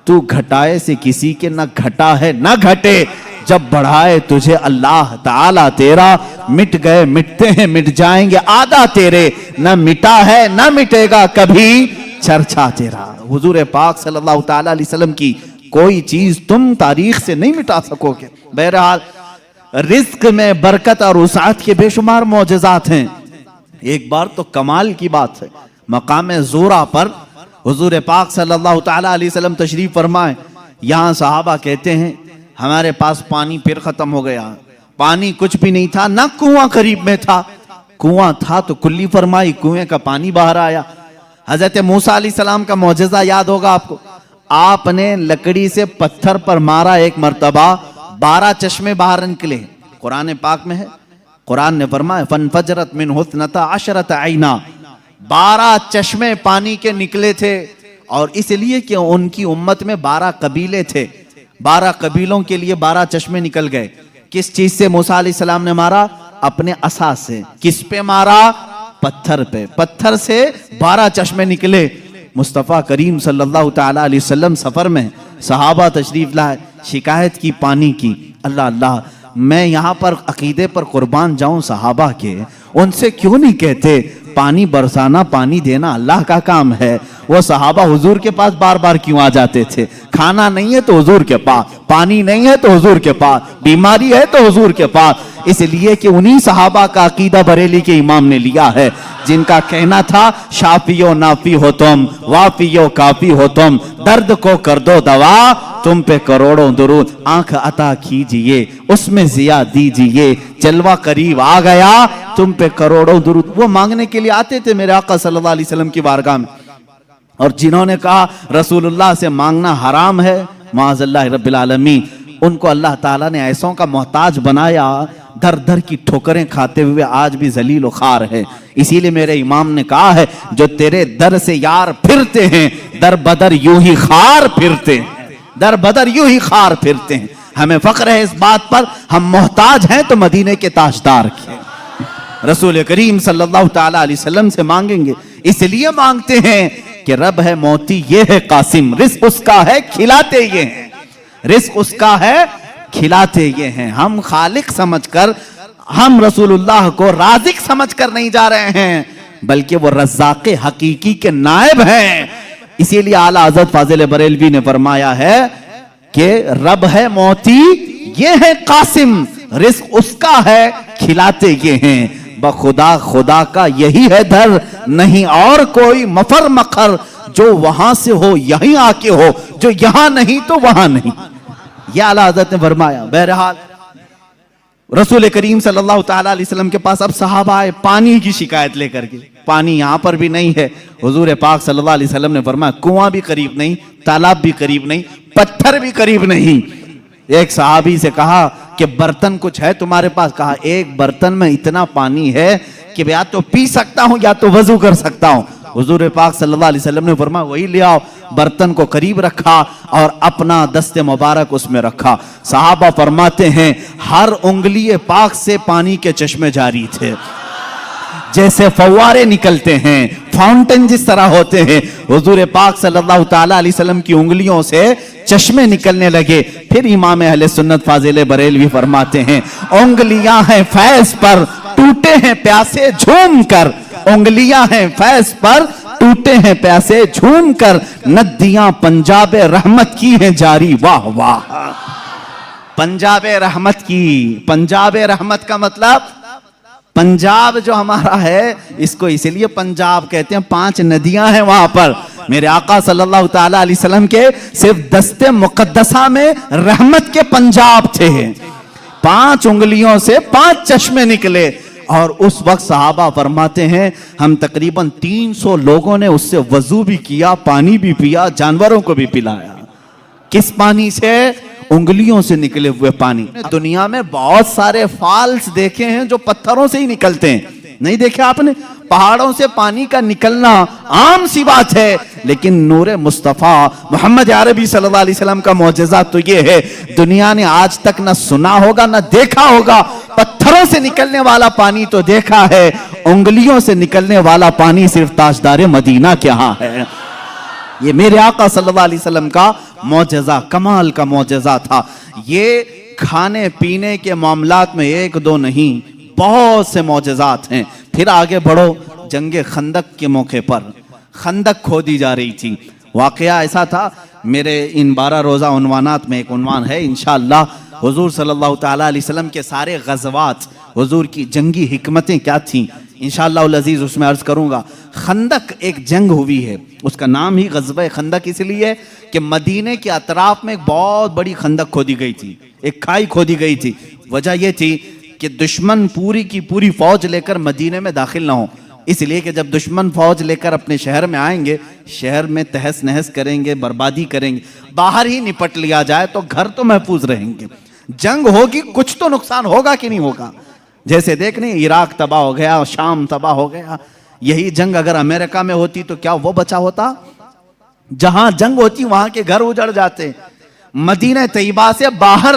तू घटाए से किसी के न घटा है न घटे, जब बढ़ाए तुझे अल्लाह ताला तेरा, मिट गए मिटते हैं मिट जाएंगे आदा तेरे, न मिटा है न मिटेगा कभी चर्चा तेरा। हुजूर पाक सल्लल्लाहु ताला अलैहि वसल्लम की कोई चीज तुम तारीख से नहीं मिटा सकोगे। बहरहाल रिज्क में बरकत और उसात के बेशुमार मौजज़ात हैं। एक बार तो कमाल की बात है, मकाम ज़ोरा पर हुजूर पाक सल्लल्लाहु ताला अलैहि वसल्लम तशरीफ फरमाए। यहाँ सहाबा कहते हैं हमारे पास पानी फिर खत्म हो गया, पानी कुछ भी नहीं था, ना कुआं करीब में था, कुआं था तो कुल्ली फरमाई, कुएं का पानी बाहर आया। हजरत मूसा अलैहिस्सलाम का मौजज़ा याद होगा आपको, आपने लकड़ी से पत्थर पर मारा एक मर्तबा, 12 चश्मे बाहर निकले। कुरान पाक में है, कुरान ने फरमाया फनफजरत मिन हुस्नता अशरत आइना, 12 चश्मे पानी के निकले थे। और इसलिए कि उनकी उम्मत में 12 कबीले थे, 12 कबीलों के लिए 12 चश्मे निकल गए। किस चीज से मूसा अलैहिस्सलाम ने मारा? अपने असा से। किस पे मारा? पत्थर पे। पत्थर से 12 चश्मे निकले। मुस्तफ़ा करीम सल्लल्लाहु ताला अलैहि वसल्लम सफर में, सहाबा तशरीफ लाए, शिकायत की पानी की। अल्लाह अल्लाह, मैं यहाँ पर अकीदे पर कुर्बान जाऊं सहाबा के, उनसे क्यों नहीं कहते पानी बरसाना पानी देना अल्लाह का काम है। वो सहाबा हुजूर के पास बार बार क्यों आ जाते थे? खाना नहीं है तो हुजूर के पास, पानी नहीं है तो हुजूर के पास, बीमारी है तो हुजूर के पास। इसलिए कि उन्हीं सहाबा का अकीदा बरेली के इमाम ने लिया है, जिनका कहना था शाफियो नाफी हो तुम, वाफियो काफी हो तुम, दर्द को कर दो दवा, तुम पे करोड़ों दुरूद, आंख अता कीजिए उसमें जिया दीजिए, जलवा करीब आ गया तुम पे करोड़ों दुरूद। वो मांगने के लिए आते थे मेरे आका सल्लल्लाहु अलैहि वसल्लम की बारगाह में, और जिन्होंने कहा रसूलुल्लाह से मांगना हराम है, माअज़ल्लाह रब्बिल आलमीन, उनको अल्लाह ताला ने ऐसों का मोहताज बनाया, दर दर की ठोकरें खाते हुए आज भी जलील खार है। इसीलिए मेरे इमाम ने कहा है, जो तेरे दर से यार फिरते हैं, दर बदर यूं ही खार फिरते हैं, दर बदर यूं ही खार फिरते हैं। हमें फख्र है इस बात पर, हम मोहताज हैं तो मदीने के ताजदार के रसूल करीम सल्लल्लाहु ताला अलैहि वसल्लम से मांगेंगे। इसलिए मांगते हैं कि रब है मोती ये है कासिम, रिज़्क़ उसका है खिलाते ये हैं, रिज़्क़ उसका है खिलाते ये हैं। हम खालिक समझकर, हम रसूलुल्लाह को राज़िक समझकर नहीं जा रहे हैं, बल्कि वो रज़्ज़ाक़ हकीकी के नायब हैं। इसीलिए आला हज़रत फाज़िल बरेलवी ने फरमाया है कि रब है मोती ये है कासिम, रिज़्क़ उसका है खिलाते ये हैं। बखुदा खुदा का यही है दर, नहीं और कोई मफर मखर, जो वहां से हो यहीं आके हो, जो यहां नहीं तो वहां नहीं। यह आला हज़रत ने फरमाया। बहरहाल रसूल करीम सल्लल्लाहु ताला अलैहि वसल्लम के पास अब सहाबा आए पानी की शिकायत लेकर के। पानी यहां पर भी नहीं है। हुजूर पाक सल्लल्लाहु अलैहि वसल्लम ने फरमाया कुआं भी करीब नहीं, तालाब भी करीब नहीं, पत्थर भी करीब नहीं। एक सहाबी से कहा कि बर्तन कुछ है तुम्हारे पास? कहा एक बर्तन में इतना पानी है कि या तो पी सकता हूं या तो वजू कर सकता हूं। हुजूर पाक सल्लल्लाहु अलैहि वसल्लम ने फरमाया वही ले आओ। बर्तन को करीब रखा और अपना दस्ते मुबारक उसमें रखा। सहाबा फरमाते हैं हर उंगली पाक से पानी के चश्मे जारी थे, जैसे फव्वारे निकलते हैं, फाउंटेन जिस तरह होते हैं। हुजूर पाक सल्लल्लाहु ताला अलैहि वसल्लम की उंगलियों से चश्मे निकलने लगे। फिर इमाम अहले सुन्नत फाजिल बरेलवी फरमाते हैं उंगलियां हैं फैज पर, टूटे हैं प्यासे झूम कर, उंगलियां हैं फैज पर, टूटे हैं प्यासे झूम कर, नदियां पंजाबे रहमत की हैं जारी। वाह वाह, पंजाबे रहमत की। पंजाबे रहमत का मतलब पंजाब जो हमारा है इसको इसलिए पंजाब कहते हैं, 5 नदियां हैं वहां पर। मेरे आका सल्लल्लाहु ताला अलैहि वसल्लम के सिर्फ दस्ते मुकद्दसा में रहमत के पंजाब थे। 5 उंगलियों से 5 चश्मे निकले। और उस वक्त सहाबा फरमाते हैं हम तकरीबन 300 लोगों ने उससे वजू भी किया, पानी भी पिया, जानवरों को भी पिलाया। किस पानी से? उंगलियों से निकले हुए पानी। दुनिया में बहुत सारे फॉल्स देखे हैं जो पत्थरों से ही निकलते हैं, नहीं देखे आपने? पहाड़ों से पानी का निकलना आम सी बात है, लेकिन नूरे मुस्तफ़ा मोहम्मद अरबी सल्लल्लाहु अलैहि वसल्लम का मौजज़ा तो ये है दुनिया ने आज तक न सुना होगा न देखा होगा। पत्थरों से निकलने वाला पानी तो देखा है, उंगलियों से निकलने वाला पानी सिर्फ ताजदार मदीना के यहाँ है। ये मेरे आका सल्लल्लाहु अलैहि वसल्लम का मौजज़ा, कमाल का मौजज़ा था। ये खाने पीने के मामलात में एक दो नहीं, बहुत से मौजज़ात हैं। फिर आगे बढ़ो, जंगे खंदक के मौके पर खंदक खोदी जा रही थी। वाकया ऐसा था, मेरे इन 12 रोज़ा उन्वानात में एक उन्वान है इंशाअल्लाह, हुजूर सल्लल्लाहु ताला अलैहि वसल्लम के सारे गज़वात, हुजूर की जंगी हिकमतें क्या थीं, इंशाअल्लाह उल अज़ीज़ उसमें अर्ज़ करूँगा। खंदक एक जंग हुई है, उसका नाम ही ग़ज़वा खंदक इसलिए कि मदीने के अतराफ में एक बहुत बड़ी खंदक खोदी गई थी, एक खाई खोदी गई थी। वजह यह थी कि दुश्मन पूरी की पूरी फौज लेकर मदीने में दाखिल ना हो, इसलिए कि जब दुश्मन फौज लेकर अपने शहर में आएंगे, शहर में तहस नहस करेंगे, बर्बादी करेंगे। बाहर ही निपट लिया जाए तो घर तो महफूज रहेंगे। जंग होगी, कुछ तो नुकसान होगा कि नहीं होगा। जैसे देख नहीं, इराक तबाह हो गया, शाम तबाह हो गया। यही जंग अगर अमेरिका में होती तो क्या वो बचा होता? जहां जंग होती वहां के घर उजड़ जाते। मदीना तैयबा से बाहर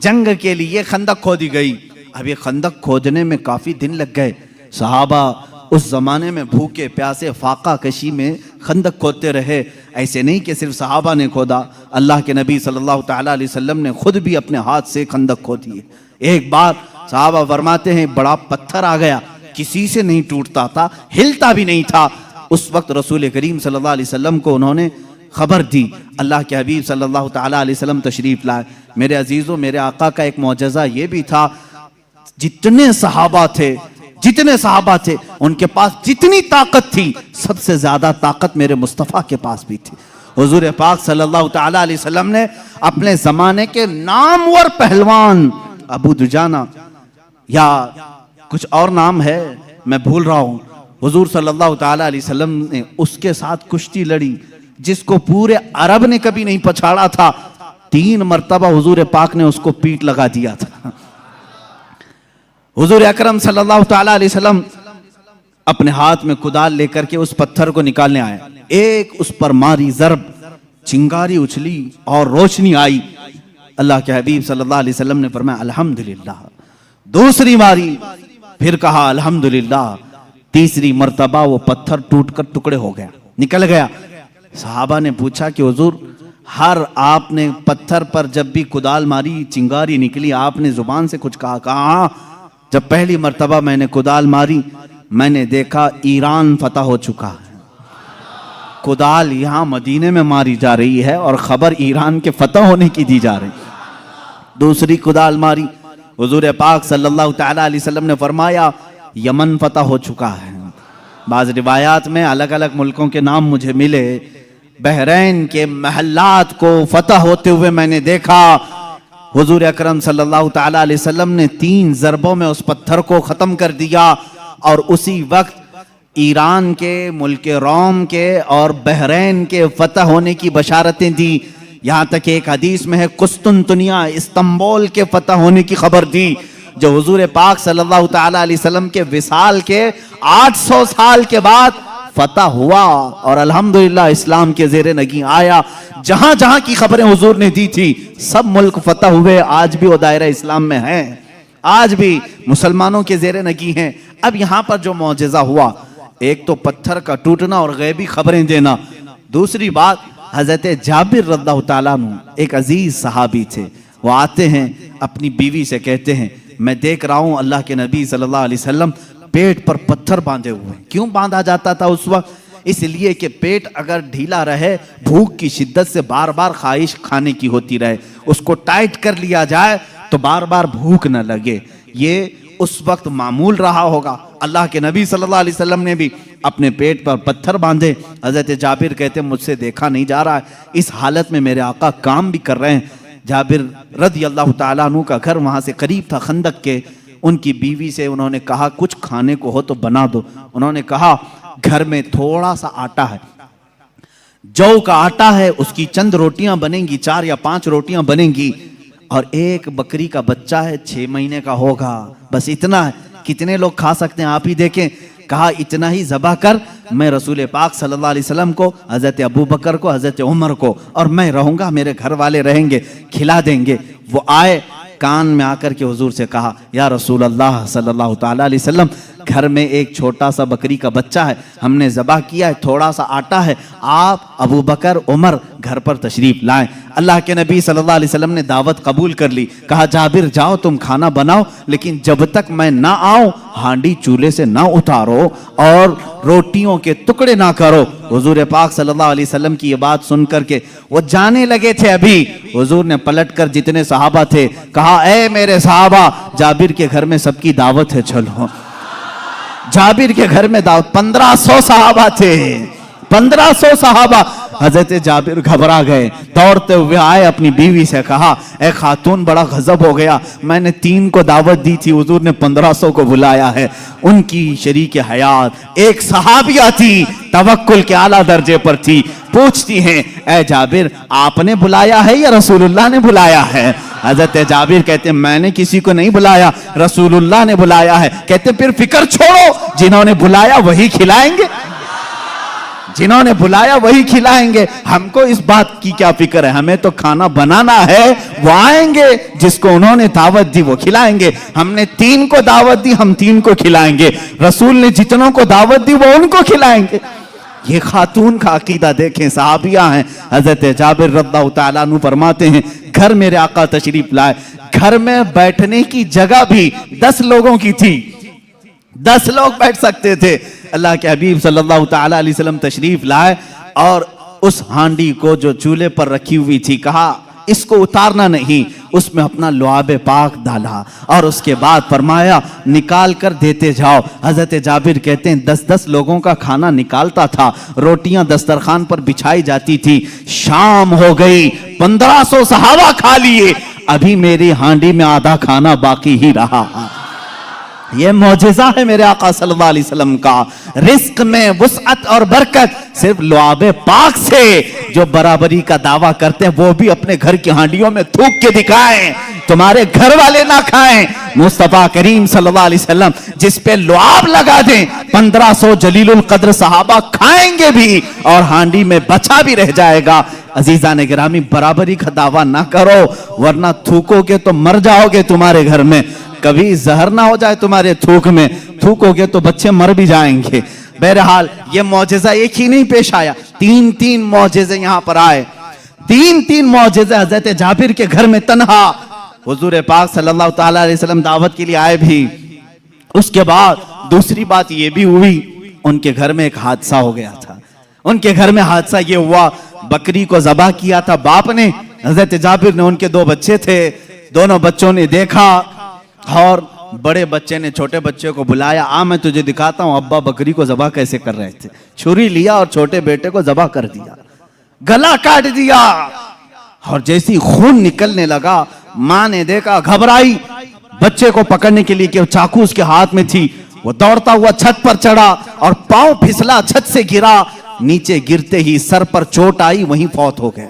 जंग के लिए खंदक खोदी गई। अब ये खंदक खोदने में काफी दिन लग गए। सहाबा उस जमाने में भूखे प्यासे फाका कशी में खंदक खोदते रहे। ऐसे नहीं कि सिर्फ सहाबा ने खोदा, अल्लाह के नबी सल्लल्लाहु ताला अलैहि वसल्लम ने खुद भी अपने हाथ से खंदक खोदी है। एक बार सहाबा फरमाते हैं, बड़ा पत्थर आ गया, किसी से नहीं टूटता था, हिलता भी नहीं था। उस वक्त रसूल करीम सल्लल्लाहु अलैहि वसल्लम को उन्होंने खबर दी। अल्लाह के हबीब सल्लल्लाहु ताला अलैहि वसल्लम तशरीफ लाए। मेरे अजीजों, मेरे आका का एक मौजज़ा ये भी था, जितने सहाबा थे उनके पास जितनी ताकत थी, सबसे ज्यादा ताकत मेरे मुस्तफ़ा के पास भी थी। हुजूर पाक सल्लल्लाहु ताला अलैहि वसल्लम ने अपने जमाने के नामवर पहलवान अबू दुजाना या कुछ और नाम है मैं भूल रहा हूं, हुजूर सल्लल्लाहु ताला अलैहि वसल्लम ने उसके साथ कुश्ती लड़ी, जिसको पूरे अरब ने कभी नहीं पछाड़ा था। 3 मरतबा हुजूर पाक ने उसको पीठ लगा दिया था। हुजूर अकरम सल्लल्लाहु ताला अलैहि वसल्लम अपने हाथ में कुदाल लेकर के उस पत्थर को निकालने आए। एक उस पर मारी ज़रब, चिंगारी उछली और रोशनी आई। अल्लाह के हबीब सल्लल्लाहु अलैहि वसल्लम ने फरमाया अल्हम्दुलिल्लाह। दूसरी मारी, फिर कहा अल्हम्दुलिल्लाह। तीसरी मर्तबा वो पत्थर टूटकर टुकड़े हो गया, निकल गया। सहाबा ने पूछा कि हुजूर, हर आपने पत्थर पर जब भी कुदाल मारी चिंगारी निकली, आपने जुबान से कुछ कहा? कहा जब पहली मर्तबा मैंने कुदाल मारी, मैंने देखा ईरान फतह हो चुका है। कुदाल यहां मदीने में मारी जा रही है और खबर ईरान के फतह होने की दी जा रही। दूसरी कुदाल मारी, हुजूर पाक सल्लल्लाहु ताला अलैहि वसल्लम ने फरमाया यमन फतह हो चुका है। बाज रिवायात में अलग अलग मुल्कों के नाम मुझे मिले। बहरैन के महल्लात को फतह होते हुए मैंने देखा। हुजूर अकरम सल्लल्लाहु ताला अलैहि वसल्लम ने 3 ज़रबों में उस पत्थर को ख़त्म कर दिया और उसी वक्त ईरान के, मुल्क रोम के और बहरैन के फतह होने की बशारतें दी। यहाँ तक एक हदीस में है कुस्तुनतुनिया, इस्तांबुल के फतह होने की खबर दी, जो हुजूर पाक सल्लल्लाहु ताला अलैहि वसल्लम के विसाल के 800 साल के बाद फतह हुआ और अल्हम्दुलिल्लाह इस्लाम के ज़ेरे नगी आया। जहां जहां की खबरें हुजूर ने दी थी, सब मुल्क फतह हुए। आज भी वो दायरा इस्लाम में है, आज भी मुसलमानों के ज़ेरे नगी हैं। अब यहाँ पर जो मौजज़ा हुआ, एक तो पत्थर का टूटना और गैबी खबरें देना, दूसरी बात हज़रत जाबिर रज़ियल्लाहु ताला अन्हु एक अजीज सहाबी थे। वो आते हैं अपनी बीवी से कहते हैं, मैं देख रहा हूँ अल्लाह के नबी सल्लल्लाहु अलैहि वसल्लम पेट पर पत्थर बांधे हुए। क्यों बांधा जाता था उस वक्त? इसलिए कि पेट अगर ढीला रहे, भूख की शिद्दत से बार बार ख्वाहिश खाने की होती रहे, उसको टाइट कर लिया जाए तो बार बार भूख न लगे। ये उस वक्त मामूल रहा होगा। अल्लाह के नबी सल्लल्लाहु अलैहि वसल्लम ने भी अपने पेट पर पत्थर बांधे। हज़रत जाबिर कहते मुझसे देखा नहीं जा रहा है, इस हालत में मेरे आका काम भी कर रहे हैं। जाबिर रज़ियल्लाहु ताला अन्हु का घर वहाँ से करीब था, खंदक के। उनकी बीवी से उन्होंने कहा कुछ खाने को हो तो बना दो। उन्होंने कहा घर में थोड़ा सा आटा है, जौ का आटा है, उसकी चंद रोटियां बनेंगी, 4 या 5 रोटियां बनेंगी, और एक बकरी का बच्चा है, 6 महीने का होगा, बस इतना है। कितने लोग खा सकते हैं आप ही देखें। कहा इतना ही ज़बह कर, मैं रसूल पाक सल्लल्लाहु अलैहि वसल्लम को, हज़रत अबू बकर को, हज़रत उमर को, और मैं रहूंगा, मेरे घर वाले रहेंगे, खिला देंगे। वो आए, कान में आकर के हुजूर से कहा या रसूल अल्लाह सल्लल्लाहु ताला अलैहि वसल्लम, घर में एक छोटा सा बकरी का बच्चा है, हमने ज़बह किया है, थोड़ा सा आटा है, आप अबू बकर उमर घर पर तशरीफ लाएं। अल्लाह के नबी सल्लल्लाहु अलैहि वसल्लम ने दावत कबूल कर ली। कहा जाबिर जाओ तुम खाना बनाओ, लेकिन जब तक मैं ना आऊं हांडी चूल्हे से ना उतारो और रोटियों के टुकड़े ना करो। हुजूर पाक सल्लल्लाहु अलैहि वसल्लम की ये बात सुन करके वो जाने लगे थे, अभी हुजूर ने पलट कर जितने सहाबा थे कहा, ए मेरे सहाबा, जाबिर के घर में सबकी दावत है, चलो। जाबिर के घर में दावत, 1500 सहाबा थे, 1500 सहाबा। हजरत जाबिर घबरा गए, दौड़ते हुए आए, अपनी बीवी से कहा, ए खातून बड़ा गजब हो गया, मैंने 3 को दावत दी थी, हुजूर ने 1500 को बुलाया है। उनकी शरीक हयात एक सहाबिया थी, तवक्कुल के आला दर्जे पर थी, पूछती हैं, ए जाबिर आपने बुलाया है या रसूलुल्लाह ने बुलाया है? हजरत जाबिर कहते मैंने किसी को नहीं बुलाया, रसूलुल्लाह ने बुलाया है। कहते फिर फिक्र छोड़ो, जिन्होंने बुलाया वही खिलाएंगे, जिन्होंने बुलाया वही खिलाएंगे, हमको इस बात की क्या फिक्र है, हमें तो खाना बनाना है, वो आएंगे, जिसको उन्होंने दावत दी वो खिलाएंगे। हमने 3 को दावत दी, हम 3 को खिलाएंगे, रसूल ने जितनों को दावत दी वो उनको खिलाएंगे। ये खातून का अकीदा देखें, सहाबिया हैं। हजरत जाबिर रज़ियल्लाहु ताला अन्हु फरमाते हैं, घर मेरे आका तशरीफ लाए, घर में बैठने की जगह भी 10 लोगों की थी, 10 लोग बैठ सकते थे। अल्लाह के हबीब सल्लल्लाहु ताला अलैहि वसल्लम तशरीफ लाए और उस हांडी को जो चूल्हे पर रखी हुई थी, कहा इसको उतारना नहीं, उसमें अपना लुआब पाक डाला और उसके बाद फरमाया निकाल कर देते जाओ। हजरत जाबिर कहते हैं 10-10 लोगों का खाना निकालता था, रोटियां दस्तरखान पर बिछाई जाती थी। शाम हो गई, 1500 सहाबा खा लिए, अभी मेरी हांडी में आधा खाना बाकी ही रहा। ये मौजिज़ा है मेरे आका सल्लल्लाहु अलैहि वसल्लम का। रिस्क में वुसअत और बरकत सिर्फ लुआबे पाक से, जो बराबरी का दावा करते हैं वो भी अपने घर की हांडियों में थूक के दिखाएं, तुम्हारे घर वाले ना खाएं। मुस्तफा करीम सल्लल्लाहु अलैहि वसल्लम जिस पे लुआब लगा दें, 1500 जलीलुल कद्र सहाबा खाएंगे भी और हांडी में बचा भी रह जाएगा। अजीजा ने गिरामी, बराबरी का दावा ना करो, वरना थूकोगे तो मर जाओगे, तुम्हारे घर में कभी जहर ना हो जाए तुम्हारे थूक में, थूकोगे तो बच्चे मर भी जाएंगे। बहरहाल ये मौजिज़ा एक ही नहीं पेश आया, 3-3 मौजिज़े यहां पर आए, 3-3 मौजिज़े हजरत जाबिर के घर में तन्हा। हुजूर पाक सल्लल्लाहु ताला अलैहि वसल्लम दावत के लिए आए भी। उसके बाद दूसरी बात ये भी हुई, उनके घर में एक हादसा हो गया था। उनके घर में हादसा ये हुआ, बकरी को ज़बह किया था बाप ने, हजरत जाबिर ने, उनके 2 बच्चे थे, दोनों बच्चों ने देखा और बड़े बच्चे ने छोटे बच्चे को बुलाया, आ मैं तुझे दिखाता हूं अब्बा बकरी को ज़बह कैसे कर रहे थे। छुरी लिया और छोटे बेटे को ज़बह कर दिया, गला काट दिया और जैसी खून निकलने लगा, मां ने देखा, घबराई, बच्चे को पकड़ने के लिए कि चाकू उसके हाथ में थी, वो दौड़ता हुआ छत पर चढ़ा और पांव फिसला, छत से गिरा, नीचे गिरते ही सर पर चोट आई, वहीं फौत हो गए।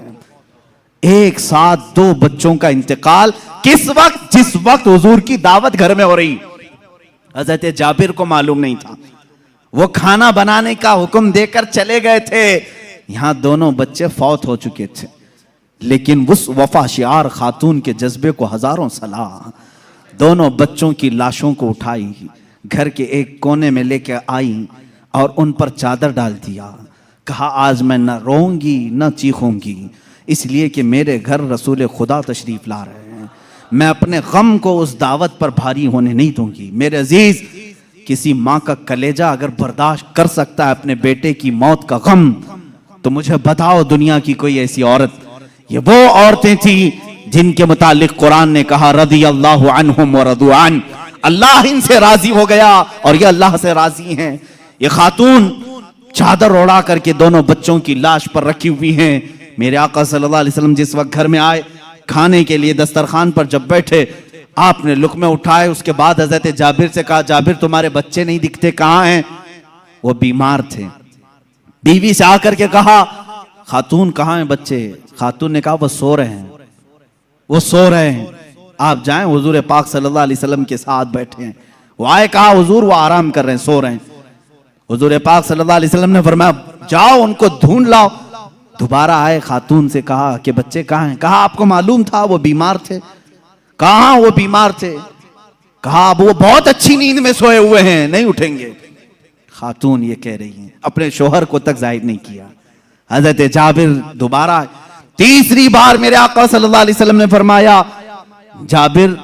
एक साथ 2 बच्चों का इंतकाल किस वक्त, जिस वक्त हुजूर की दावत घर में हो रही। हजरत जाबिर को मालूम नहीं था, वो खाना बनाने का हुक्म देकर चले गए थे, यहां दोनों बच्चे फौत हो चुके थे। लेकिन उस वफा शियार खातून के जज्बे को हजारों सलाह, दोनों बच्चों की लाशों को उठाई, घर के एक कोने में लेकर आई और उन पर चादर डाल दिया। कहा आज मैं न रोऊंगी न चीखूंगी, इसलिए कि मेरे घर रसूल खुदा तशरीफ ला रहे हैं, मैं अपने गम को उस दावत पर भारी होने नहीं दूंगी। मेरे अजीज, किसी माँ का कलेजा अगर बर्दाश्त कर सकता है अपने बेटे की मौत का गम, तो मुझे बताओ दुनिया की कोई ऐसी औरत। ये वो औरतें थी जिनके मुतालिक कुरान ने कहा रदियल्लाहु अन्हुम व रदू अन, अल्लाह इनसे राजी हो गया और ये अल्लाह से राजी हैं। ये खातून चादर ओढ़ा करके दोनों बच्चों की लाश पर रखी हुई हैं। मेरे आका सल्लल्लाहु अलैहि वसल्लम जिस वक्त घर में आए, खाने के लिए दस्तरखान पर जब बैठे, आपने लुक़मे उठाए, उसके बाद हजरत जाबिर से कहा, जाबिर तुम्हारे बच्चे नहीं दिखते, कहाँ हैं? वो बीमार थे। बीवी से आकर के कहा, खातून कहाँ हैं बच्चे? खातून ने कहा वो सो रहे हैं, वो सो रहे हैं, आप जाएं, हुजूर पाक सल्लल्लाहु अलैहि वसल्लम के साथ बैठे हैं। वो आए, कहा हुजूर वो आराम कर रहे हैं, सो रहे हैं। हुजूर पाक सल्लल्लाहु अलैहि वसल्लम ने फरमाया जाओ उनको ढूंढ लाओ। दोबारा आए, खातून से कहा कि बच्चे कहाँ हैं? कहा आपको मालूम था वो बीमार थे। कहाँ वो बीमार थे? कहा अब वो बहुत अच्छी नींद में सोए हुए हैं, नहीं उठेंगे। खातून ये कह रही हैं, अपने शोहर को तक जाहिर नहीं किया। हजरत जाबिर दोबारा तीसरी बार मेरे आका सल्लल्लाहु अलैहि वसल्लम ने फरमाया, जाबिर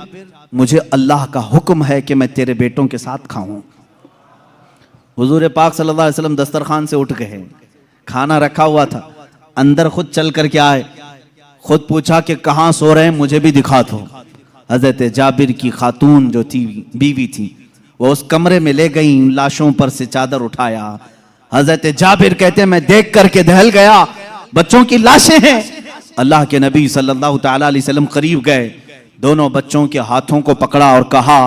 मुझे अल्लाह का हुक्म है कि मैं तेरे बेटों के साथ खाऊं। हुजूर पाक सल्लल्लाहु अलैहि वसल्लम दस्तरखान से उठ गए, खाना रखा हुआ था, अंदर खुद चल करके आए, खुद पूछा कि कहाँ सो रहे हैं, मुझे भी दिखा दो। हजरत जाबिर की खातून जो थी, बीवी थी, वो उस कमरे में ले गई, लाशों पर से चादर उठाया। हजरत जाबिर कहते हैं मैं देख करके दहल गया, बच्चों की लाशें हैं। अल्लाह के नबी सल्लल्लाहु ताला अलैहि वसल्लम करीब गए, दोनों बच्चों के हाथों को पकड़ा और कहा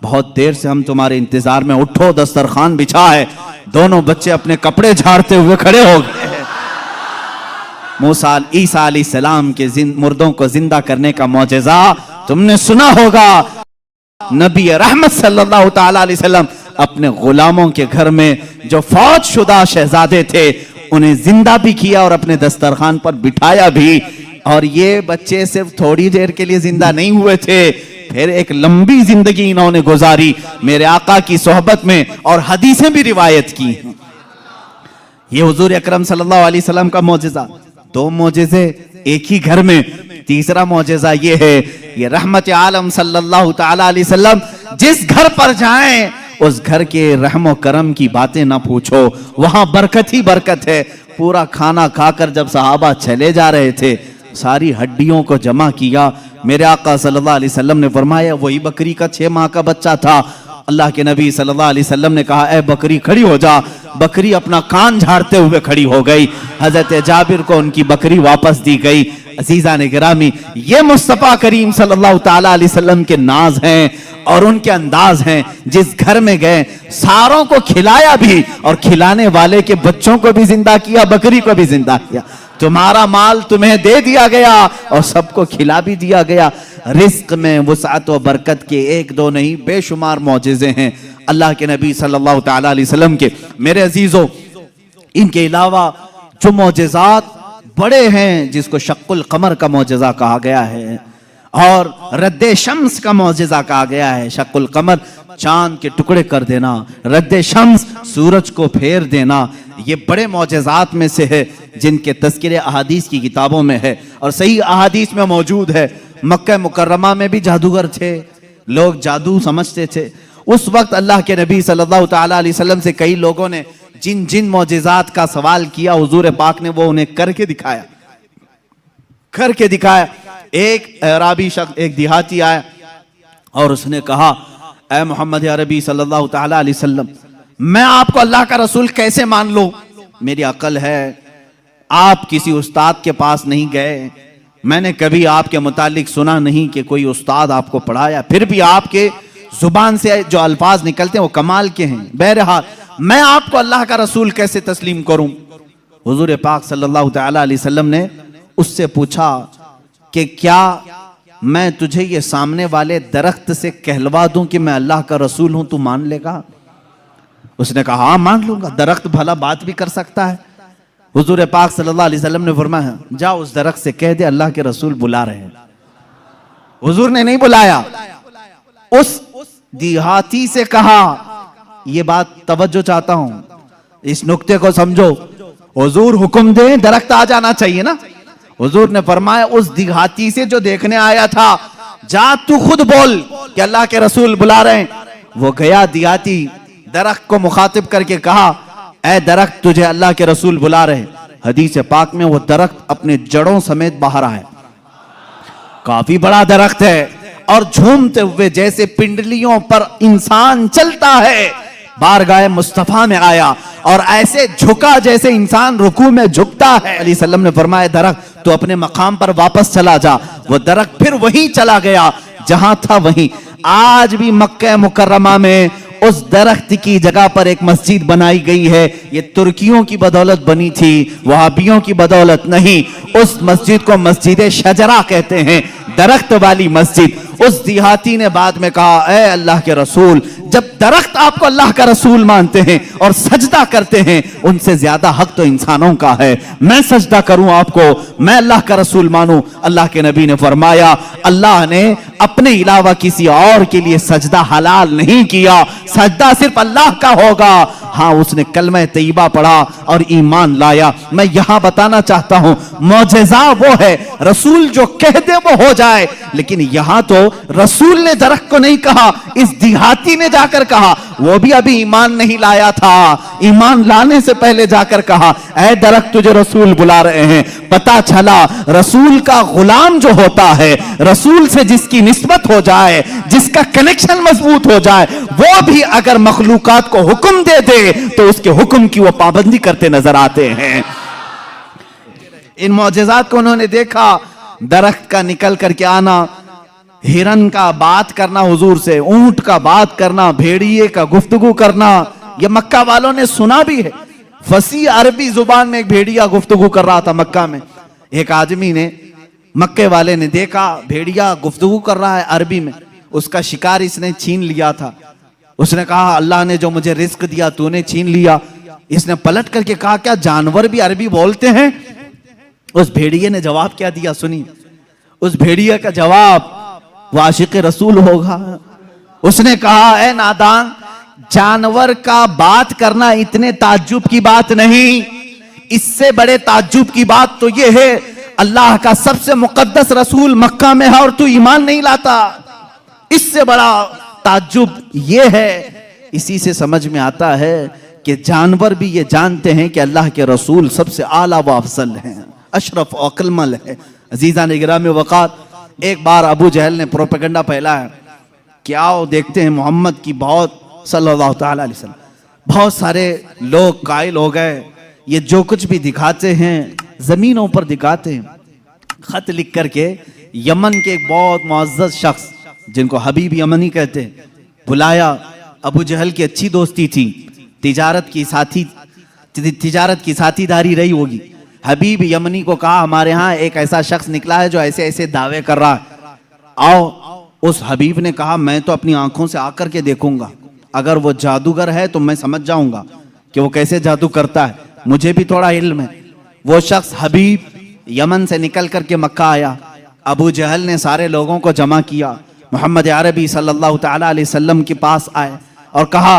बहुत देर से हम तुम्हारे इंतजार में, उठो दस्तरखान बिछा है। दोनों बच्चे अपने कपड़े झाड़ते हुए खड़े हो गए। मूसा ईसा अलैहिस्सलाम के मुर्दों को जिंदा करने का मौजज़ा तुमने सुना होगा। नबी रहमत सल्लल्लाहु ताला अलैहि वसल्लम अपने गुलामों के घर में जो फौज शुदा शहजादे थे उन्हें जिंदा भी किया और अपने दस्तरखान पर बिठाया भी। और ये बच्चे सिर्फ थोड़ी देर के लिए जिंदा नहीं हुए थे, फिर एक लंबी जिंदगी इन्होंने गुजारी मेरे आका की सोहबत में और हदीसें भी रिवायत की। ये हुजूर अकरम सल्लल्लाहु अलैहि वसल्लम का मौजज़ा। दो मौजज़े एक ही घर में। तीसरा मौजज़ा ये है, ये रहमत आलम सल्लल्लाहु ताला अलैहि वसल्लम जिस घर पर जाएं उस घर के रहमो करम की बातें ना पूछो, वहां बरकत ही बरकत है। पूरा खाना खाकर जब सहाबा चले जा रहे थे, सारी हड्डियों को जमा किया। मेरे आका सल्लल्लाहु अलैहि वसल्लम ने फरमाया वही बकरी का 6 माह का बच्चा था। अल्लाह के नबी सल्लल्लाहु अलैहि वसल्लम ने कहा ए बकरी खड़ी हो जा। बकरी अपना कान झाड़ते हुए खड़ी हो गई। हजरत जाबिर को उनकी बकरी वापस दी गई। अजीजा ने गिरामी, ये मुस्तफ़ा करीम सल्लल्लाहु ताला अलैहि वसल्लम के नाज हैं और उनके अंदाज हैं। जिस घर में गए सारों को खिलाया भी और खिलाने वाले के बच्चों को भी जिंदा किया, बकरी को भी जिंदा किया। तुम्हारा माल तुम्हें दे दिया गया और सबको खिला भी दिया गया। रिस्क में वुसअत व बरकत के एक दो नहीं बेशुमार मौजज़े हैं अल्लाह के नबी सल्लल्लाहु ताला अलैहि वसल्लम के। मेरे अजीजों, इनके अलावा जो मौजज़ात बड़े हैं, जिसको शक्कुल कमर का मौजज़ा कहा गया है और रद्दे शम्स का मौजज़ा कहा गया है। शक्कुल कमर चांद के टुकड़े कर देना, रद्दे शम्स सूरज को फेर देना, ये बड़े मौजज़ात में से है जिनके तज़किरे अहादीस की किताबों में है और सही अहादीस में मौजूद है। मक्का मुकर्रमा में भी जादूगर थे, लोग जादू समझते थे। उस वक्त अल्लाह के नबी सल्लल्लाहु ताला अलैहि वसल्लम से कई लोगों ने जिन जिन मौजज़ात का सवाल किया, हुजूर पाक ने वो उन्हें करके दिखाया। एक अराबी शख्स, एक देहाती आया और उसने कहा ऐ मोहम्मद अरबी सल्लल्लाहु ताला अलैहि वसल्लम, मैं आपको अल्लाह का रसूल कैसे मान लूं? मेरी अकल है, आप किसी उस्ताद के पास नहीं गए, मैंने कभी आपके मुतालिक सुना नहीं कि कोई उस्ताद आपको पढ़ाया, फिर भी आपके जुबान से जो अल्फाज निकलते हैं वो कमाल के हैं। बहरहाल मैं आपको अल्लाह का रसूल कैसे तस्लीम करूं? हुजूर पाक सल्लल्लाहु ताला अलैहि वसल्लम ने उससे पूछा कि क्या मैं तुझे ये सामने वाले दरख्त से कहलवा दूं कि मैं अल्लाह का रसूल हूं, तू मान लेगा? उसने कहा हाँ मान लूंगा, दरख्त भला बात भी कर सकता है। हुजूर पाक सल्लल्लाहु अलैहि वसल्लम ने फरमाया जा उस दरख्त से कह दे अल्लाह के रसूल बुला रहे हैं। हुजूर ने नहीं बुलाया, उस देहाती से कहा, ये बात तवज्जो चाहता हूं, इस नुक्ते को समझो। हुजूर हुक्म दे दरख्त आ जाना चाहिए ना। हुजूर ने फरमाया उस देहाती से जो देखने आया था, जा तू खुद बोल कि अल्लाह के रसूल बुला रहे हैं। वो गया, देहाती दरख्त को मुखातिब करके कहा ऐ दरख्त तुझे अल्लाह के रसूल बुला रहे। हदीस पाक में वो दरख्त अपने जड़ों समेत बाहर आया, काफी बड़ा दरख्त है और झूमते हुए जैसे पिंडलियों पर इंसान चलता है, बारगाह मुस्तफा में आया और ऐसे झुका जैसे इंसान रुकू में झुकता है। अली सल्लम ने फरमाया दरख्त तो अपने मकाम पर वापस चला जा। वो दरख्त फिर वहीं चला गया जहां था वहीं। आज भी मक्का मुकर्रमा में उस दरख्त की जगह पर एक मस्जिद बनाई गई है। ये तुर्कियों की बदौलत बनी थी, वहाबियों की बदौलत नहीं। उस मस्जिद को मस्जिद शजरा कहते हैं, दरख्त वाली मस्जिद। उस देहाती ने बाद में कहा ऐ अल्लाह के रसूल, जब दरख्त आपको अल्लाह का रसूल मानते हैं और सजदा करते हैं, उनसे ज्यादा हक तो इंसानों का है। मैं सजदा करूं आपको, मैं अल्लाह का रसूल मानूं। अल्लाह के नबी ने फरमाया, अल्लाह ने अपने अलावा किसी और के लिए सजदा हलाल नहीं किया, सजदा सिर्फ अल्लाह का होगा। हाँ, उसने कलमा तैयबा पढ़ा और ईमान लाया। मैं यहां बताना चाहता हूं, मौजज़ा वो है रसूल जो कह दे वो हो जाए, लेकिन यहां तो रसूल ने दरख्त को नहीं कहा, इस देहाती ने जाकर कहा, वो भी अभी ईमान नहीं लाया था, ईमान लाने से पहले जाकर कहा, ऐ दरख्त तुझे रसूल बुला रहे हैं। पता चला रसूल का गुलाम जो होता है, रसूल से जिसकी निस्बत हो जाए, जिसका कनेक्शन मजबूत हो जाए, वो भी अगर मखलूकात को हुक्म दे दे तो उसके हुक्म की वो पाबंदी करते नजर आते हैं। इन मौजज़ात को उन्होंने देखा, दरख्त का निकल करके आना, हिरन का बात करना हुजूर से, ऊंट का बात करना, भेड़िए का गुफ्तगू करना, ये मक्का वालों ने सुना भी है। फसी अरबी जुबान में एक भेड़िया गुफ्तगू कर रहा था मक्का में। एक आदमी ने, मक्के वाले ने देखा भेड़िया गुफ्तगू कर रहा है अरबी में, उसका शिकार इसने छीन लिया था। उसने कहा, अल्लाह ने जो मुझे रिस्क दिया तूने छीन लिया। इसने पलट करके कहा, क्या जानवर भी अरबी बोलते हैं? उस भेड़िए ने जवाब क्या दिया सुनिए। उस भेड़िए का जवाब वो आशिक रसूल होगा। उसने कहा, ए नादान, जानवर का बात करना इतने ताज्जुब की बात नहीं, इससे बड़े ताज्जुब की बात तो यह है, अल्लाह का सबसे मुकद्दस रसूल मक्का में है और तू ईमान नहीं लाता। इससे बड़ा ताज्जुब यह है। इसी से समझ में आता है कि जानवर भी ये जानते हैं कि अल्लाह के रसूल सबसे आला व अफजल हैं, अशरफ और अकलमल है। अजीज़ान इकराम वक़ार, एक बार अबू जहल ने प्रोपेगेंडा फैलाया कि आओ देखते हैं मोहम्मद की बहुत सल्लल्लाहु तआला अलैहि वसल्लम, बहुत सारे लोग कायल हो गए, ये जो कुछ भी दिखाते हैं जमीनों पर दिखाते हैं। खत लिख करके यमन के एक बहुत मुअज़्ज़ज़ शख्स जिनको हबीब यमनी कहते हैं बुलाया। अबू जहल की अच्छी दोस्ती थी, तिजारत की साथीदारी रही होगी। हबीब यमनी को कहा, हमारे यहाँ एक ऐसा शख्स निकला है जो ऐसे ऐसे दावे कर रहा है, आओ। उस हबीब ने कहा, मैं तो अपनी आंखों से आकर के देखूंगा, अगर वो जादूगर है तो मैं समझ जाऊंगा कि वो कैसे जादू करता है, मुझे भी थोड़ा इल्म है। वो शख्स हबीब यमन से निकल करके मक्का आया। अबू जहल ने सारे लोगों को जमा किया, मोहम्मद अरबी सल्लल्लाहु तआला अलैहि वसल्लम के पास आए और कहा,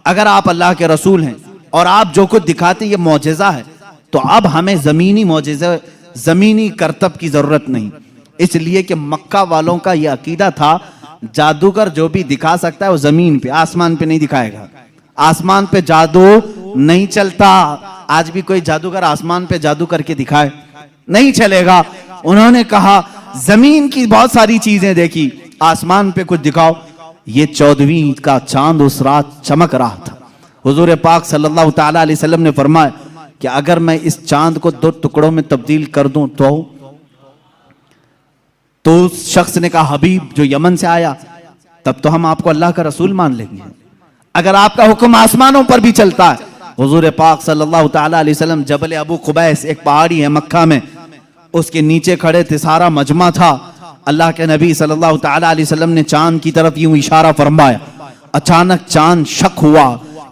अगर आप अल्लाह के रसूल हैं और आप जो कुछ दिखाते ये मौजज़ा है, तो अब हमें ज़मीनी मौजज़ा, ज़मीनी करतब की ज़रूरत नहीं। इसलिए कि मक्का वालों का ये अकीदा था, जादूगर जो भी दिखा सकता है वो ज़मीन पे, आसमान पे नहीं दिखाएगा। आसमान पे जादू नहीं चलता। आज भी कोई जादूगर आसमान पे जादू करके दिखाए, नहीं चलेगा। उन्होंने कहा, ज़मीन की बहुत सारी चीज़ें देखी, आसमान पे कुछ दिखाओ। ये 14वीं का चांद उस रात चमक रहा था। हुजूर पाक सल्लल्लाहु तआला अलैहि वसल्लम ने फरमाया कि अगर मैं इस चांद को 2 टुकड़ों में तब्दील कर दूं तो उस शख्स ने कहा, हबीब जो यमन से आया, तब तो हम आपको अल्लाह का रसूल मान लेंगे, अगर आपका हुक्म आसमानों पर भी चलता है। हुजूर पाक सल्लल्लाहु तआला अलैहि वसल्लम जबल अबू कुबैस, एक पहाड़ी है मक्का में, उसके नीचे खड़े थे, सारा मजमा था। अल्लाह के नबी सल्लल्लाहु तआला अलैहि वसल्लम ने चांद की तरफ यूं इशारा फरमाया। अचानक चांद शक हुआ,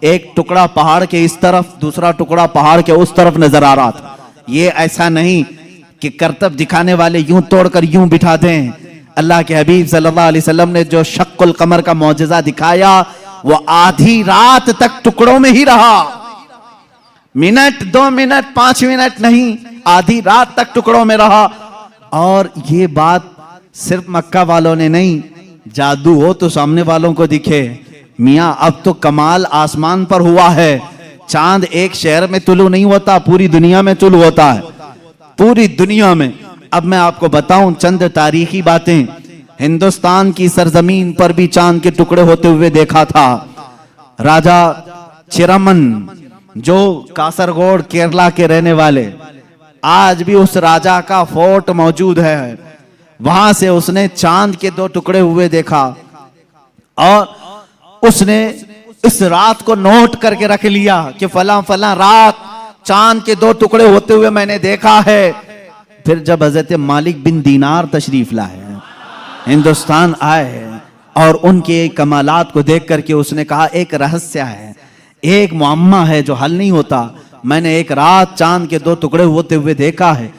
एक टुकड़ा पहाड़ के इस तरफ, दूसरा टुकड़ा पहाड़ के उस तरफ नजर आ रहा था। ये ऐसा नहीं कि करतब दिखाने वाले यूं तोड़कर यूं बिठा दें। अल्लाह के हबीब सल्लल्लाहु अलैहि वसल्लम ने जो शक्कुल कमर का मौजज़ा दिखाया, वो आधी रात तक टुकड़ों में ही रहा। मिनट, 2 मिनट, 5 मिनट नहीं, आधी रात तक टुकड़ों में रहा। और ये बात सिर्फ मक्का वालों ने नहीं, जादू हो तो सामने वालों को दिखे। मियां, अब तो कमाल आसमान पर हुआ है। चांद एक शहर में तुलू नहीं होता, पूरी दुनिया में तुलू होता है, पूरी दुनिया में। अब मैं आपको बताऊं चंद तारीखी बातें। हिंदुस्तान की सरजमीन पर भी चांद के टुकड़े होते हुए देखा था। राजा चिरमन, जो कासरगोड केरला के रहने वाले, आज भी उस राजा का फोर्ट मौजूद है। वहां से उसने चांद के 2 टुकड़े हुए देखा और उसने इस रात को नोट करके रख लिया कि फला फला रात चांद के 2 टुकड़े होते हुए मैंने देखा है। फिर जब हजरत मालिक बिन दीनार तशरीफ लाए, हिंदुस्तान आए और उनके कमालात को देख करके उसने कहा एक रहस्य है, एक मुअम्मा है जो हल नहीं होता। मैंने एक रात चांद के 2 टुकड़े होते हुए देखा है।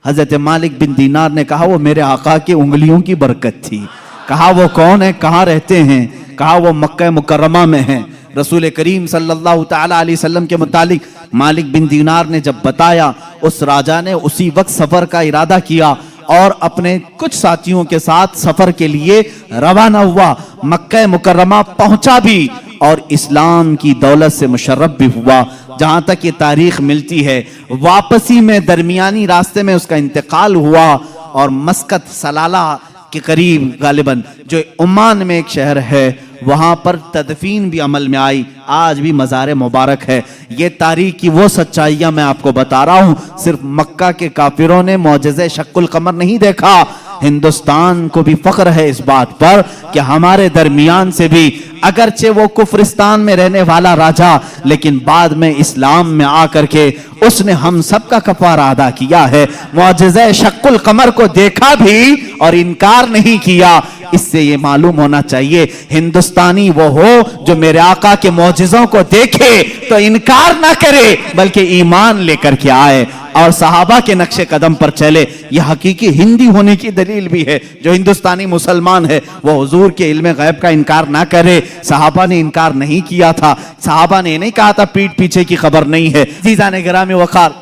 हजरत मालिक बिन दीनार ने कहा वो मेरे आका की उंगलियों की बरकत थी। कहा वो कौन है, कहाँ रहते हैं? कहा वो मक्का मुकर्रमा में हैं। रसूल करीम सल्लल्लाहु ताला अलैहि वसल्लम के मुतालिक मालिक बिन दीनार ने जब बताया, उस राजा ने उसी वक्त सफर का इरादा किया और अपने कुछ साथियों के साथ सफर के लिए रवाना हुआ। मक्का मुकर्रमा पहुंचा भी और इस्लाम की दौलत से मुशर्रफ भी हुआ। जहां तक ये तारीख मिलती है, वापसी में दरमियानी रास्ते में उसका इंतकाल हुआ और मस्कत सलाला के करीब गालिबन जो ओमान में एक शहर है, वहां पर तदफीन भी अमल में आई। आज भी मज़ार मुबारक है। ये तारीख की वो सच्चाइयां मैं आपको बता रहा हूं। सिर्फ मक्का के काफिरों ने मौजज़े शक्कुल कमर नहीं देखा, हिंदुस्तान को भी फख्र है इस बात पर कि हमारे दरमियान से भी, अगरचे वो कुफ्रिस्तान में रहने वाला राजा, लेकिन बाद में इस्लाम में आकर के उसने हम सब का कफारा अदा किया है। मौजज़े शक्कुल कमर को देखा भी और इनकार नहीं किया। इससे ये मालूम होना चाहिए हिंदुस्तानी वो हो जो मेरे आका के मौजज़ों को देखे तो इनकार ना करे, बल्कि ईमान लेकर के आए और सहाबा के नक्शे कदम पर चले। यह हकीकी हिंदी होने की दलील भी है। जो हिंदुस्तानी मुसलमान है वो हुजूर के इल्म गैब का इनकार ना करे। सहाबा ने इनकार नहीं किया था। सहाबा ने नहीं कहा था पीठ पीछे की खबर नहीं है। जीज़ान गिरामी वक़ार,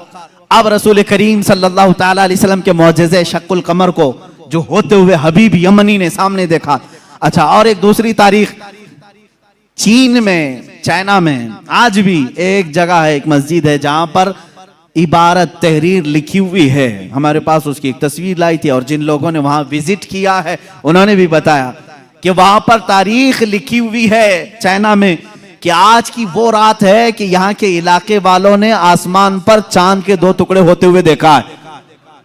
अब रसूल करीम सल्लल्लाहु ताला अलैहि वसल्लम के मौजज़े शक्कुल कमर को जो होते हुए हबीब यमनी ने सामने देखा। अच्छा, और एक दूसरी तारीख, चीन में, चाइना में आज भी एक जगह है, एक मस्जिद है जहां पर इबारत तहरीर लिखी हुई है। हमारे पास उसकी एक तस्वीर लाई थी और जिन लोगों ने वहां विजिट किया है उन्होंने भी बताया कि वहां पर तारीख लिखी हुई है चाइना में कि आज की वो रात है कि यहाँ के इलाके वालों ने आसमान पर चांद के 2 टुकड़े होते हुए देखा है।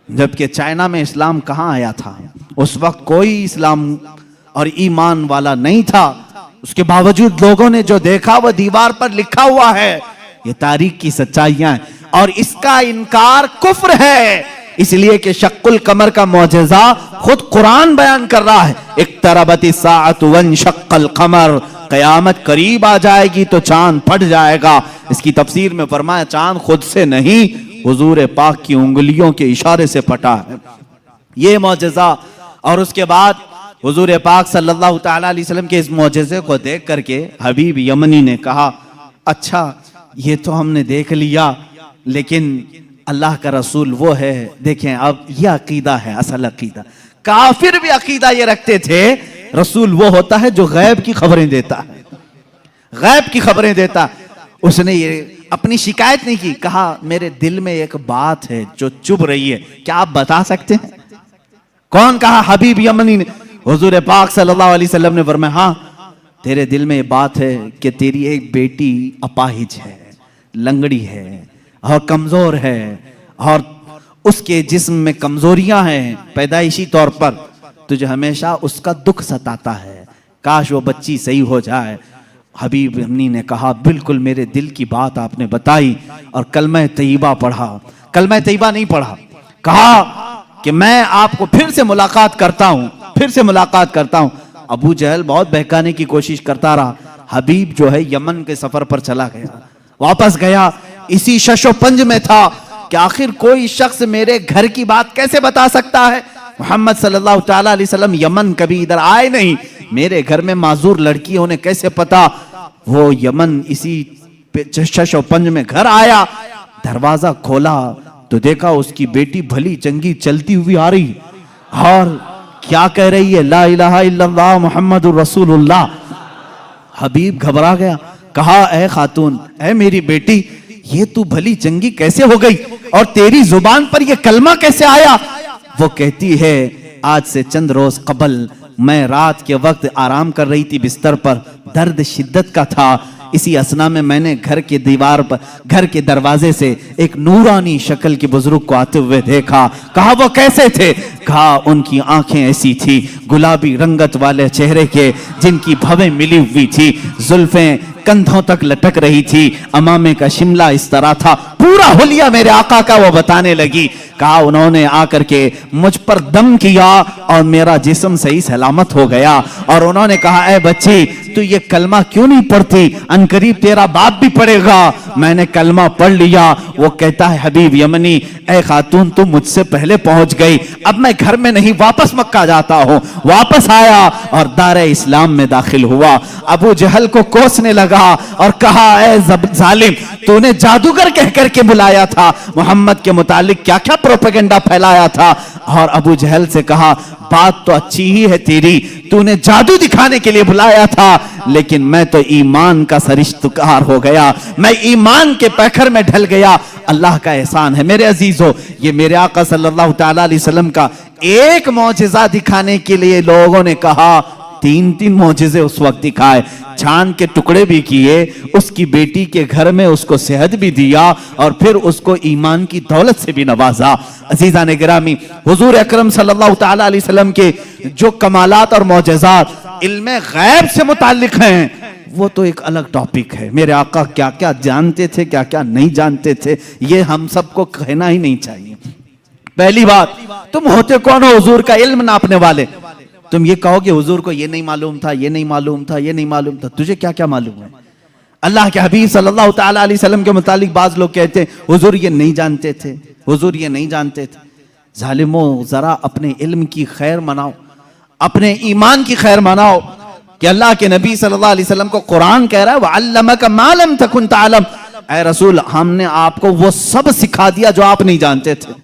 जबकि चाइना में इस्लाम कहाँ आया था? उस वक्त कोई इस्लाम और ईमान वाला नहीं था। उसके बावजूद लोगों ने जो देखा वह दीवार पर लिखा हुआ है। ये तारीख की सच्चाइयां हैं और इसका इनकार कुफ्र है, इसलिए कि शक्कुल कमर का मौजज़ा खुद कुरान बयान कर रहा है। इक़्तरबति साअतु वंशक्कल कमर, कयामत करीब आ जाएगी तो चांद फट जाएगा। इसकी तफसीर में फरमाया चांद खुद से नहीं, हुजूर पाक की उंगलियों के इशारे से फटा है। ये मौजज़ा, और उसके बाद हुजूर पाक सल्लल्लाहु ताला अलैहि वसल्लम के इस मौजज़े को देख करके हबीब यमनी ने कहा, अच्छा ये तो हमने देख लिया, लेकिन अल्लाह का रसूल वो है। देखें, अब ये अकीदा है, असल अकीदा। काफिर भी अकीदा ये रखते थे रसूल वो होता है जो गैब की खबरें देता है, गैब की खबरें देता। उसने ये अपनी शिकायत नहीं की, कहा मेरे दिल में एक बात है जो चुभ रही है, क्या आप बता सकते हैं? कौन कहा? हबीब यमनी ने। हुजूर पाक सल्लल्लाहु अलैहि वसल्लम ने फरमाया, हाँ तेरे दिल में ये बात है कि तेरी एक बेटी अपाहिज है, लंगड़ी है और कमजोर है और उसके जिस्म में कमजोरियां हैं पैदाइशी तौर पर, तुझे हमेशा उसका दुख सताता है, काश वो बच्ची सही हो जाए। हबीब यमनी ने कहा, बिल्कुल मेरे दिल की बात आपने बताई, और कलमा तैयबा पढ़ा। कलमा तैयबा नहीं पढ़ा, कहा कि मैं आपको फिर से मुलाकात करता हूं, फिर से मुलाकात करता हूं। अबू जहल बहुत बहकाने की कोशिश करता रहा। हबीब जो है यमन के सफर पर चला गया, वापस गया, इसी शशो पंज में था कि आखिर कोई शख्स मेरे घर की बात कैसे बता सकता है? मोहम्मद सल्लल्लाहु ताला अलैहि वसल्लम यमन कभी इधर आए नहीं, मेरे घर में माजूर लड़की उन्हें कैसे पता? वो यमन इसी शशो पंज में घर आया, दरवाजा खोला तो देखा उसकी बेटी भली चंगी चलती हुई आ रही और क्या कह रही है, ला इलाहा इल्लल्लाह मुहम्मदुर रसूलुल्लाह। हबीब घबरा गया, कहा ए खातून, ए मेरी बेटी, ये तू भली चंगी कैसे हो गई और तेरी जुबान पर ये कलमा कैसे आया? वो कहती है, आज से चंद रोज कबल मैं रात के वक्त आराम कर रही थी बिस्तर पर, दर्द शिद्दत का था, इसी असना में मैंने घर के दीवार पर, घर के दरवाजे से एक नूरानी शक्ल के बुजुर्ग को आते हुए देखा। कहा वो कैसे थे? कहा उनकी आंखें ऐसी थी गुलाबी रंगत वाले चेहरे के, जिनकी भवें मिली हुई थी, जुल्फें कंधों तक लटक रही थी, अमामे का शिमला इस तरह था, पूरा हुलिया मेरे आका का वो बताने लगी। कहा उन्होंने आकर के मुझ पर दम किया और मेरा जिस्म सही सलामत हो गया। और उन्होंने कहा ऐ बच्ची तू ये कलमा क्यों नहीं पढ़ती, अनकरीब तेरा बाप भी पढ़ेगा। मैंने कलमा पढ़ लिया। वो कहता है हबीब यमनी, ऐ खातून तुम मुझसे पहले पहुंच गई, अब मैं घर में नहीं वापस मक्का जाता हूं। वापस आया और दारे इस्लाम में दाखिल हुआ। अबू जहल को कोसने लगा और कहा ऐ जालिम, तूने जादूगर कह करके बुलाया था, मोहम्मद के मुतालिक क्या क्या प्रोपेगेंडा फैलाया था। और अबू जहल से कहा बात तो अच्छी ही है तेरी, तूने जादू दिखाने के लिए बुलाया था, लेकिन मैं तो ईमान का सरिश्तकार हो गया, मैं ईमान के पैखर में ढल गया। अल्लाह का एहसान है मेरे अजीजों, ये मेरे आका सल्लल्लाहु तआला अलैहि वसल्लम का एक मौजिजा दिखाने के लिए लोगों ने कहा 3-3 मौजिजे उस वक्त दिखाए, चांद के टुकड़े भी किए, उसकी बेटी के घर में उसको सेहत भी दिया और फिर उसको ईमान की दौलत से भी नवाजा। अजीजा ने गिरामी, हुजूर अकरम सल्लल्लाहु तआला अलैहि वसल्लम के जो कमालात और मौजज़ात इल्मे गैब से मुताल्लिक हैं, वो तो एक अलग टॉपिक है। मेरे आका क्या क्या जानते थे, क्या क्या नहीं जानते थे, ये हम सबको कहना ही नहीं चाहिए। पहली बात, तुम होते कौन हो हुजूर का इल्म नापने वाले? तुम ये कहोगे हुजूर को ये नहीं मालूम था, ये नहीं मालूम था, ये नहीं मालूम था, तुझे क्या क्या मालूम है? अल्लाह के हबीब सल्लल्लाहु तआला अलैहि वसल्लम के मुतालिक बाज लोग कहते हैं हुजूर ये नहीं जानते थे, हुजूर ये नहीं जानते थे। जालिमों, जरा अपने इल्म की खैर मनाओ, अपने ईमान की खैर मनाओ कि अल्लाह के नबी सल्लल्लाहु अलैहि वसल्लम को कुरान कह रहा है वअल्लमका मा लम तकुन तअलम, ऐ रसूल हमने आपको वो सब सिखा दिया जो आप नहीं जानते थे।